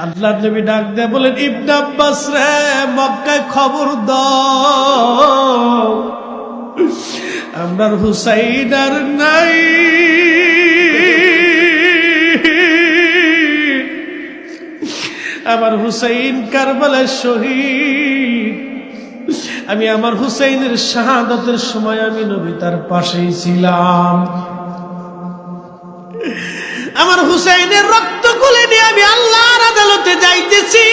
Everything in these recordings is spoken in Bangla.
আল্লাহর নবী ডাক দিয়ে বলেন, ইবনে আব্বাস রে, মক্কায় খবর দাও, আমরার হুসাইন আর নাই। আমার হুসাইন কারবালার শহীদ। আমি আমার হুসাইনের শাহাদাতের সময় আমি নবী তার পাশেই ছিলাম। আমার হুসাইনের রক্ত খুলে নিয়ে আমি আল্লাহর আদালতে যাইতেছি।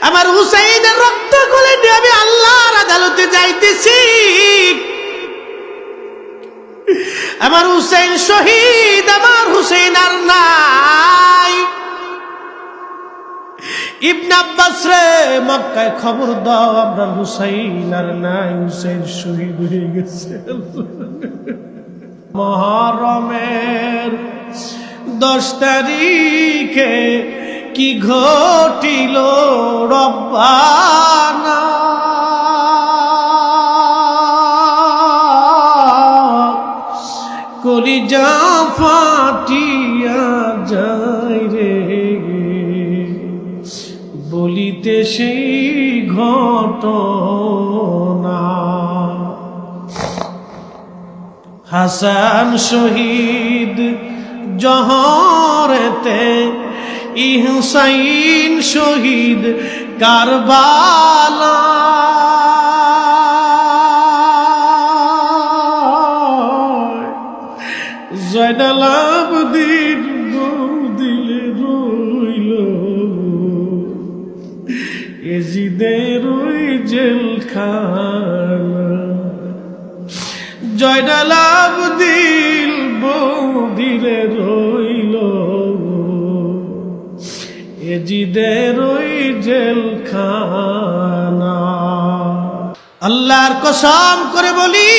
আমার হুসাইনের রক্ত খুলে নিয়ে আমি আল্লাহর আদালতে যাইতেছি। আমার হুসাইন শহীদ, আমার হুসাইন আর নাই। ইবনে আব্বাস রে, মক্কায় খবর দাও, আপনার হুসাইন আর নাই, হুসাইন শহীদ হয়ে গেছে। মুহররমের 10 তারিখে কি ঘটিল রব্বানা, কলিজা ফাটিয়া যায় রে বলিতে সেই ঘটনা। হাসান শহীদ জহরেতে, হুসাইন শহীদ কারবালা। জয়নাল আবেদিন দিলে রইল, এজিদের ওই জেলখানা। জয়নাল আবেদিন দিলে রইল, এজিদের ওই জেলখানা। আল্লাহর কসম করে বলি,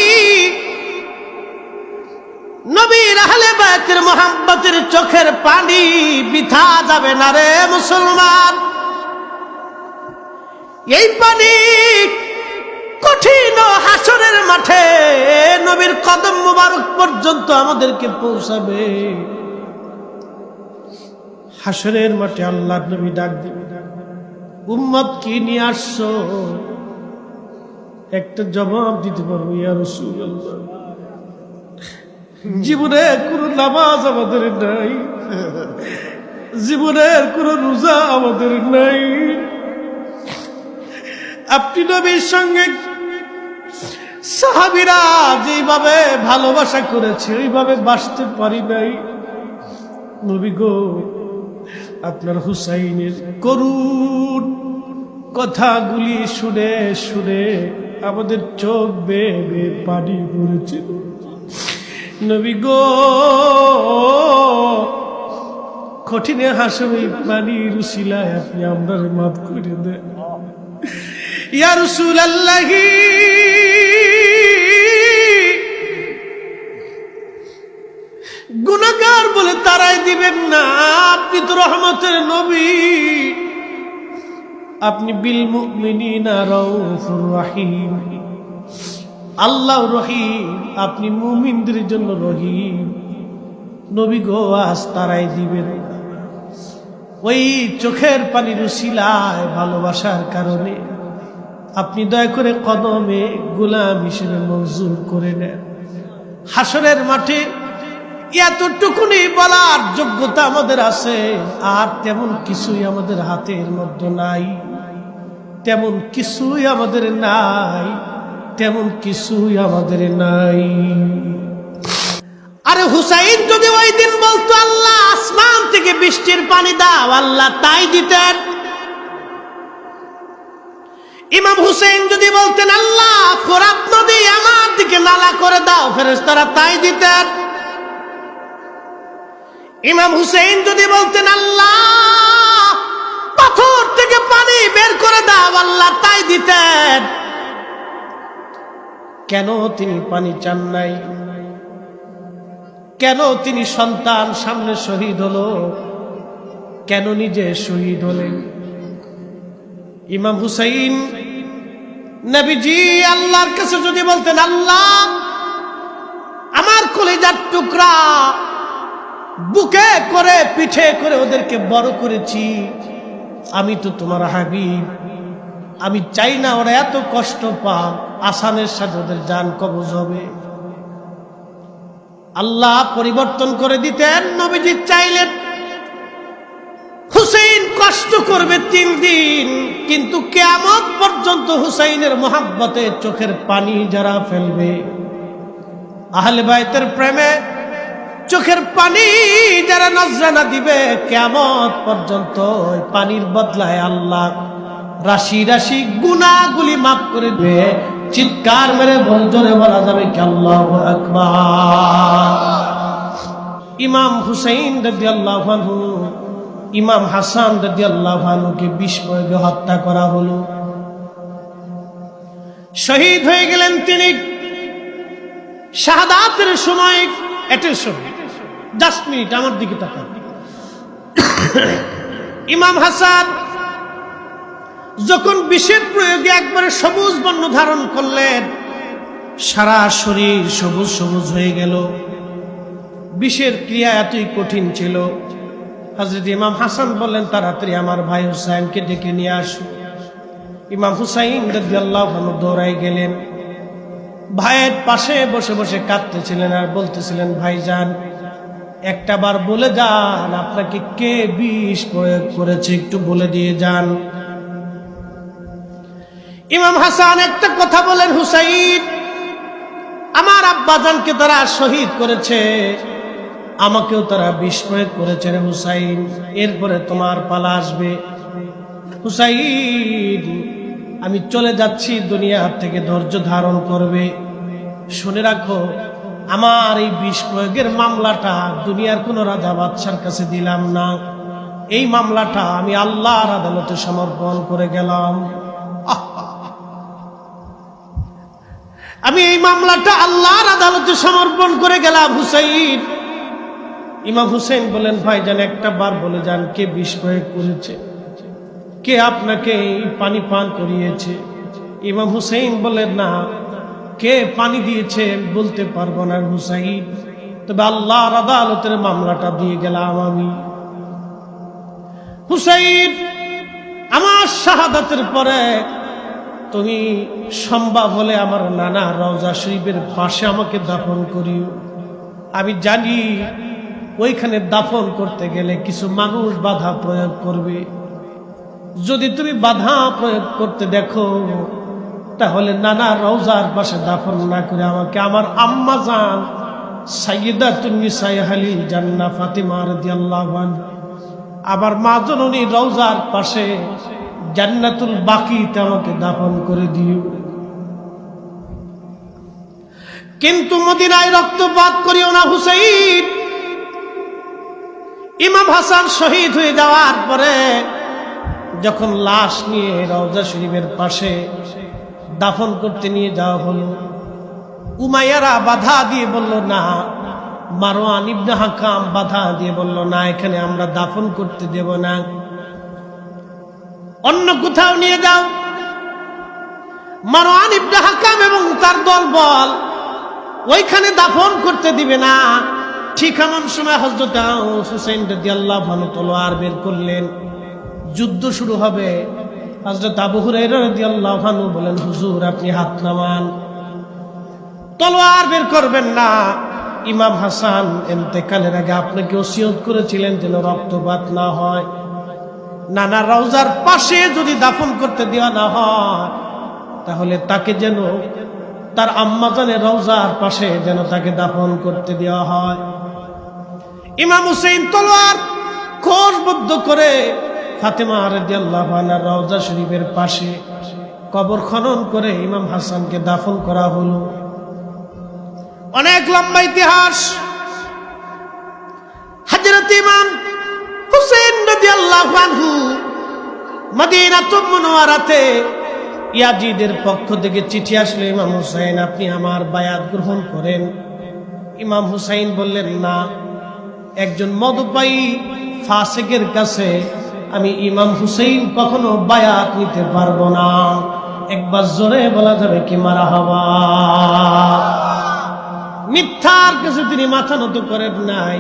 নবীর আহলে বাইতের মুহাব্বতের চোখের পানি বৃথা যাবে না রে মুসলমান। এই পানি কঠিন হাসরের মাঠে নবীর কদম মুবারক পর্যন্ত আমাদেরকে পৌঁছাবে। হাসরের মাঠে আল্লাহর নবী ডাক দিবে, উম্মত কি নিয়ে আসছো? একটা জবাব দিতে পারবো, ইয়া রাসূলুল্লাহ, জীবনের কোন নামাজ আমাদের নাই, জীবনের কোন রোজা আমাদের নাই। আপনি নবীর সঙ্গে সাহাবীরা যেভাবে ভালোবাসা করেছে ওইভাবে বাসতে পারি নাই। নবী গো, আপনার হুসাইনের করুণ কথাগুলি শুনে শুনে আমাদের চোখ বেয়ে বেয়ে পানি পড়েছে। নবী গো, কঠিনে হাসবে পানির উসিলায় আপনি আমরার মাফ করে দেন। ইয়া রাসূলুল্লাহ, গুনাহগার বলে তারাই দিবেন না, আপনি তো রহমতের নবী, আপনি বিল মুমিনিনা রাউফুর রহিম। আল্লাহ রহিম, আপনি মুমিনদের জন্য রহিম। নবী গো, আজ তারাই দিবেন না। ওই চোখের পানির উসিলায় ভালোবাসার কারণে আপনি দয়া করে কদমে গোলাম হিসেবে মঞ্জুর করে নেন। হাসরের মাঠে এতটুকুনি বলার যোগ্যতা আমাদের আছে, আর তেমন কিছুই আমাদের হাতের মধ্যে নাই, তেমন কিছুই আমাদের নাই, তেমন কিছুই আমাদের নাই। আরে হুসাইন যদি ওই দিন বলতো আল্লাহ আসমান থেকে বৃষ্টির পানি দাও, আল্লাহ তাই দিতেন। ইমাম হুসাইন যদি বলতেন আল্লাহ ফোরাত নদী আমার দিকে নালা করে দাও, ফেরেশতারা তাই দিতেন। ইমাম হুসাইন যদি বলতেন আল্লাহ পাথর থেকে পানি বের করে দাও, আল্লাহ তাই দিতেন। কেন তিনি পানি চান নাই? কেন তিনি সন্তান সামনে শহীদ হলো, কেন নিজে শহীদ হলেন? ইমাম হুসাইন নবীজি আল্লাহর কাছে যদি বলতেন আল্লাহ আমার কলিজার টুকরা বুকে করে পিঠে করে ওদেরকে বড় করেছি। আমি তো তোমার হাবিব, আমি চাই না ওরা এত কষ্ট পাক, আসানের সাথে ওদের জান কবজ হবে। আল্লাহ পরিবর্তন করে দিতেন। নবীজি চাইলেন হুসাইন কষ্ট করবে 3 দিন, কিন্তু কিয়ামত পর্যন্ত হুসাইনের মোহাব্বতে চোখের পানি যারা ফেলবে, আহলে বাইতের প্রেমে চোখের পানি যারা নজরানা দিবে, কিয়ামত পর্যন্ত ওই পানির বদলায় আল্লাহ রাশি রাশি গুনাহগুলি মাফ করে দেবে। চিৎকার মেরে জোরে বলা যাবে কি আল্লাহু আকবার। ইমাম হুসাইন রাদিয়াল্লাহু আনহু, ইমাম হাসান রাদিয়াল্লাহু আনহুকে বিষ প্রয়োগে হত্যা করা হলো। শহীদ হয়ে গেলেন তিনি। শাহাদাতের সময় জাস্ট মিনিট আমার দিকে তাকান। ইমাম হাসান যখন বিষের প্রয়োগে একবারে সবুজ বর্ণ ধারণ করলেন, সারা শরীর সবুজ সবুজ হয়ে গেল। বিষের ক্রিয়া এতই কঠিন ছিল। হযরত ইমাম হাসান বললেন, তাড়াতাড়ি আমার ভাই হুসাইনকে ডেকে নিয়ে আসো। ইমাম হুসাইন রাদিয়াল্লাহু আনহু দৌড়াই গেলেন। ভাইয়ের পাশে বসে বসে কাঁদতেছিলেন আর বলতেছিলেন, ভাইজান একটা বার বলে যান আপনাকে কে বিষ প্রয়োগ করেছে, একটু বলে দিয়ে যান। ইমাম হাসান একটা কথা বলেন, হুসাইন আমার আব্বাজানকে তারা শহীদ করেছে, আমাকেও তারা বিষ প্রয়োগ করেছে রে হুসাইন, এরপরে তোমার পালা আসবে। হুসাইন আমি চলে যাচ্ছি, দুনিয়া থেকে ধৈর্য ধারণ করবে। শুনে রাখো, আমার এই বিষ প্রয়োগের মামলাটা দুনিয়ার কোন রাজা বাদশার কাছে দিলাম না, এই মামলাটা আমি আল্লাহর আদালতে সমর্পণ করে গেলাম। আমি এই মামলাটা আল্লাহর আদালতে সমর্পণ করে গেলাম হুসাইন। ইমাম হুসাইন বলেন, ভাইজান একটা বার বলে যান কে বিষ প্রয়োগ করেছে, কে আপনাকে এই পানি পান করিয়েছে। ইমাম হুসাইন বলেন, না, কে পানি দিয়েছে বলতে পারবো না হুসাইন, তবে আল্লাহর আদালতের মামলাটা দিয়ে গেলাম আমি। হুসাইন আমার শাহাদাতের পরে তুমি সম্ভব হলে আমার নানা রওজা শরীফের পাশে আমাকে দাফন করিও। আমি জানি ওইখানে দাফন করতে গেলে কিছু মানুষ বাধা প্রয়োগ করবে, যদি তুমি বাধা প্রয়োগ করতে দেখো তাহলে নানা রওজার পাশে দাফন না করে আমাকে আমার আম্মা জান সাইয়্যিদাতুন নিসা আহলিল জান্নাহ ফাতিমা রাদিয়াল্লাহু আনহা, আবার মা জননী রওজার পাশে জান্নাতুল বাকিতে আমাকে দাফন করে দিও। কিন্তু মদিনায় রক্তপাত করিও না হুসাইন। ইমাম হাসান শহীদ হয়ে যাওয়ার পরে যখন লাশ নিয়ে রওজা শরীফের পাশে দাফন করতে নিয়ে যাওয়া হলো, উমাইয়ারা বাধা দিয়ে বলল না, মারওয়ান ইবনে হাকাম বাধা দিয়ে বলল না, এখানে আমরা দাফন করতে দেব না, অন্য কোথাও নিয়ে যাও। মারওয়ান ইবনে হাকাম এবং তার দলবল ওইখানে দাফন করতে দিবে না। ঠিক এমন সময় হযরত হুসাইন রাদিয়াল্লাহু আনহু তলোয়ার বের করলেন, যুদ্ধ শুরু হবে। হযরত আবু হুরায়রা রাদিয়াল্লাহু আনহু বলেন, হুজুর আপনি হাত নামান, তলোয়ার বের করবেন না। ইমাম হাসান ইন্তেকালের আগে আপনাকে ওসিয়ত করেছিলেন যেন রক্তপাত না হয়, নানা রওজার পাশে যদি দাফন করতে দেওয়া না হয় তাহলে তাকে যেন তার আম্মাজানের রওজার পাশে যেন তাকে দাফন করতে দেওয়া হয়। ইমাম হুসাইন তলোয়ার কোষবদ্ধ করে ফাতেমা রাদিয়াল্লাহু আনহার রওজা শরীফের পাশে কবর খনন করে ইমাম হাসানকে দাফন করা হলো। অনেক লম্বা ইতিহাস। হযরত ইমাম হুসাইন রাদিয়াল্লাহু আনহু মদিনাতুল মুনাওয়ারাতে ইয়াজিদের পক্ষ থেকে চিঠি আসলো, ইমাম হুসাইন আপনি আমার বায়াত গ্রহণ করেন। ইমাম হুসাইন বললেন, না, একজন মদপায়ী ফাসিকের কাছে আমি ইমাম হুসাইন কখনো বায়াত নিতে পারবো না। একবার জোরে বলা যাবে কি মারহাবা। মিথ্যার কাছে তিনি মাথা নত করেন নাই,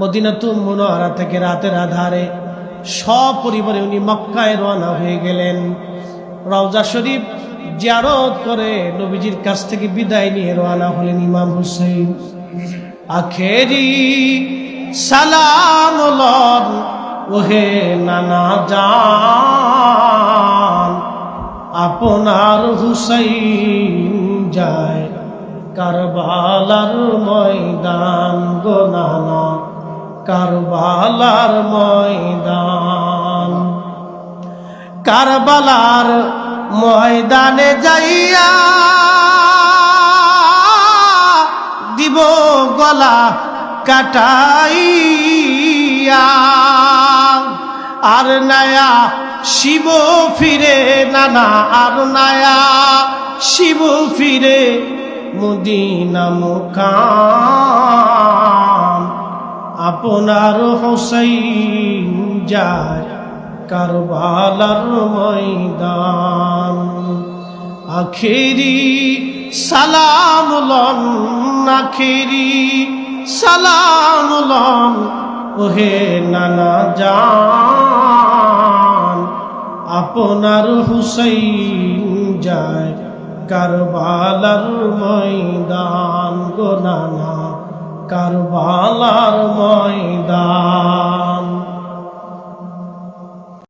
মদিনাতুল মুনাওয়ারা থেকে রাতের আধারে সপরিবারে উনি মক্কায় রওনা হয়ে গেলেন। রওজা শরীফ জিয়ারত করে নবীজির কাছ থেকে বিদায় নিয়ে রওনা হলেন ইমাম হুসাইন। আখেরি সালাম লন ওহে নানা জান, আপনার হুসাইন যায় কারবালার ময়দান গো নানা, কারবালার ময়দান। কারবালার ময়দানে যাইয়া দিব গলা কাটাইয়া, আর নায়া শিব ফিরে নানা, আর নায়া শিব ফিরে মদিনা মুকাম, আপনার হুসাইন যায় কারবালার ময়দান। আখেরি সালাম লন, আখেরি সালাম লন ওহে নানা জান, আপনার হুসাইন যায় কারবালার ময়দান গো নানা, কারবালার ময়দান।